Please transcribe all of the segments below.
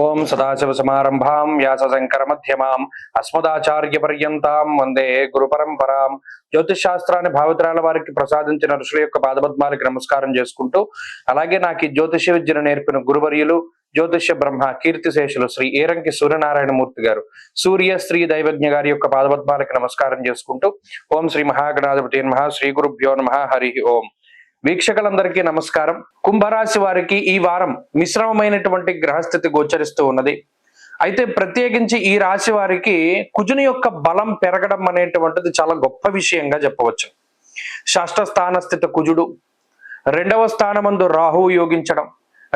ఓం సదాశివసమారంభాం వ్యాసశంకరమధ్యమాం అస్మదాచార్యపర్యంతాం వందే గురు పరంపరాం. జ్యోతిష్ శాస్త్రాన్ని భావితరాల వారికి ప్రసాదించిన ఋషుల యొక్క పాదపద్మాలకి నమస్కారం చేసుకుంటూ, అలాగే నాకు ఈ జ్యోతిష విద్యను నేర్పిన గురువర్యులు జ్యోతిష బ్రహ్మ కీర్తిశేషులు శ్రీ ఏరంకి సూర్యనారాయణమూర్తి గారు, సూర్య శ్రీ దైవజ్ఞ గారి యొక్క పాదపద్మాలకి నమస్కారం చేసుకుంటూ, ఓం శ్రీ మహాగణాధిపతి నమః, శ్రీ గురుభ్యో నమః, హరి ఓం. వీక్షకులందరికీ నమస్కారం. కుంభరాశి వారికి ఈ వారం మిశ్రమమైనటువంటి గ్రహస్థితి గోచరిస్తూ ఉన్నది. అయితే ప్రత్యేకించి ఈ రాశి వారికి కుజుని యొక్క బలం పెరగడం అనేటువంటిది చాలా గొప్ప విషయంగా చెప్పవచ్చు. షష్ఠ స్థాన స్థిత కుజుడు, రెండవ స్థానమందు రాహువు యోగించడం,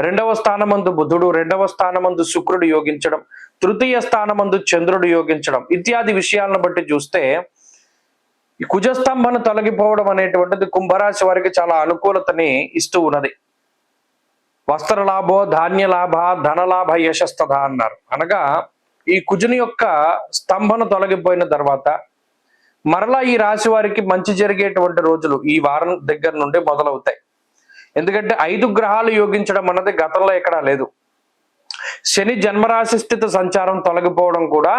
రెండవ స్థానమందు బుధుడు, రెండవ స్థానమందు శుక్రుడు యోగించడం, తృతీయ స్థానమందు చంద్రుడు యోగించడం ఇత్యాది విషయాలను బట్టి చూస్తే ఈ కుజస్తంభను తొలగిపోవడం అనేటువంటిది కుంభరాశి వారికి చాలా అనుకూలతని ఇస్తూ ఉన్నది. వస్త్ర లాభో ధాన్య లాభ ధనలాభ యశస్తథ అన్నారు. అనగా ఈ కుజుని యొక్క స్తంభను తొలగిపోయిన తర్వాత మరలా ఈ రాశి వారికి మంచి జరిగేటువంటి రోజులు ఈ వారం దగ్గర నుండి మొదలవుతాయి. ఎందుకంటే 5 గ్రహాలు యోగించడం అన్నది గతంలో ఎక్కడా లేదు. శని జన్మరాశి స్థితి సంచారం తొలగిపోవడం కూడా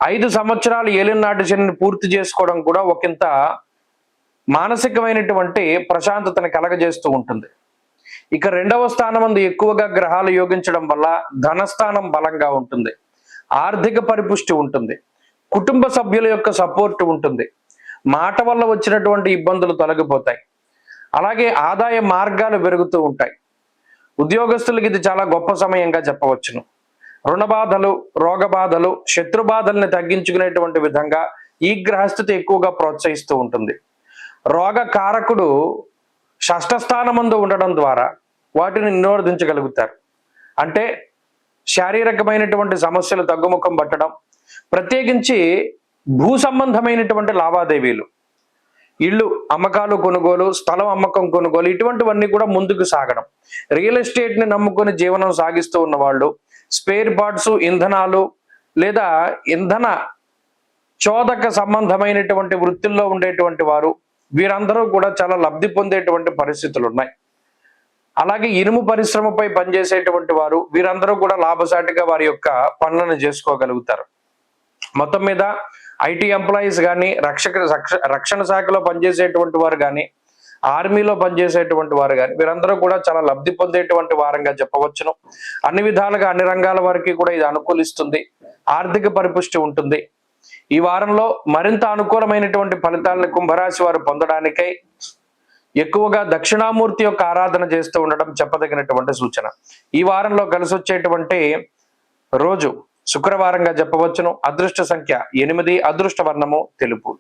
5 సంవత్సరాలు ఏలినాటి శనిని పూర్తి చేసుకోవడం కూడా ఒకంత మానసికమైనటువంటి ప్రశాంతతని కలగజేస్తూ ఉంటుంది. ఇక రెండవ స్థానం ఎక్కువగా గ్రహాలు యోగించడం వల్ల ధనస్థానం బలంగా ఉంటుంది, ఆర్థిక పరిపుష్టి ఉంటుంది, కుటుంబ సభ్యుల యొక్క సపోర్ట్ ఉంటుంది, మాట వల్ల వచ్చినటువంటి ఇబ్బందులు తొలగిపోతాయి, అలాగే ఆదాయ మార్గాలు పెరుగుతూ ఉంటాయి. ఉద్యోగస్తులకి ఇది చాలా గొప్ప సమయంగా చెప్పవచ్చును. రుణ బాధలు, రోగ బాధలు, శత్రు బాధల్ని తగ్గించుకునేటువంటి విధంగా ఈ గ్రహస్థితి ఎక్కువగా ప్రోత్సహిస్తూ ఉంటుంది. రోగ కారకుడు షష్ఠ స్థానమందు ఉండడం ద్వారా వాటిని నిరోధించగలుగుతారు. అంటే శారీరకమైనటువంటి సమస్యలు తగ్గుముఖం పట్టడం, ప్రత్యేకించి భూ సంబంధమైనటువంటి లావాదేవీలు, ఇళ్ళు అమ్మకాలు కొనుగోలు, స్థలం అమ్మకం కొనుగోలు ఇటువంటివన్నీ కూడా ముందుకు సాగడం, రియల్ ఎస్టేట్ ని నమ్ముకొని జీవనం సాగిస్తూ ఉన్న వాళ్ళు, స్పేర్ పార్ట్స్, ఇంధనాలు లేదా ఇంధన చోదక సంబంధమైనటువంటి వృత్తుల్లో ఉండేటువంటి వారు వీరందరూ కూడా చాలా లబ్ధి పొందేటువంటి పరిస్థితులు ఉన్నాయి. అలాగే ఇనుము పరిశ్రమపై పనిచేసేటువంటి వారు వీరందరూ కూడా లాభసాటిగా వారి యొక్క పనులను చేసుకోగలుగుతారు. మొత్తం మీద ఐటీ ఎంప్లాయీస్ కానీ, రక్షణ శాఖలో పనిచేసేటువంటి వారు కానీ, ఆర్మీలో పనిచేసేటువంటి వారు కానీ వీరందరూ కూడా చాలా లబ్ధి పొందేటువంటి వారంగా చెప్పవచ్చును. అన్ని విధాలుగా అన్ని రంగాల వారికి కూడా ఇది అనుకూలిస్తుంది, ఆర్థిక పరిపుష్టి ఉంటుంది. ఈ వారంలో మరింత అనుకూలమైనటువంటి ఫలితాలను కుంభరాశి వారు పొందడానికై ఎక్కువగా దక్షిణామూర్తి యొక్క ఆరాధన చేస్తూ ఉండడం చెప్పదగినటువంటి సూచన. ఈ వారంలో కలిసి వచ్చేటువంటి రోజు శుక్రవారంగా చెప్పవచ్చును. అదృష్ట సంఖ్య 8, అదృష్ట వర్ణము తెలుపు.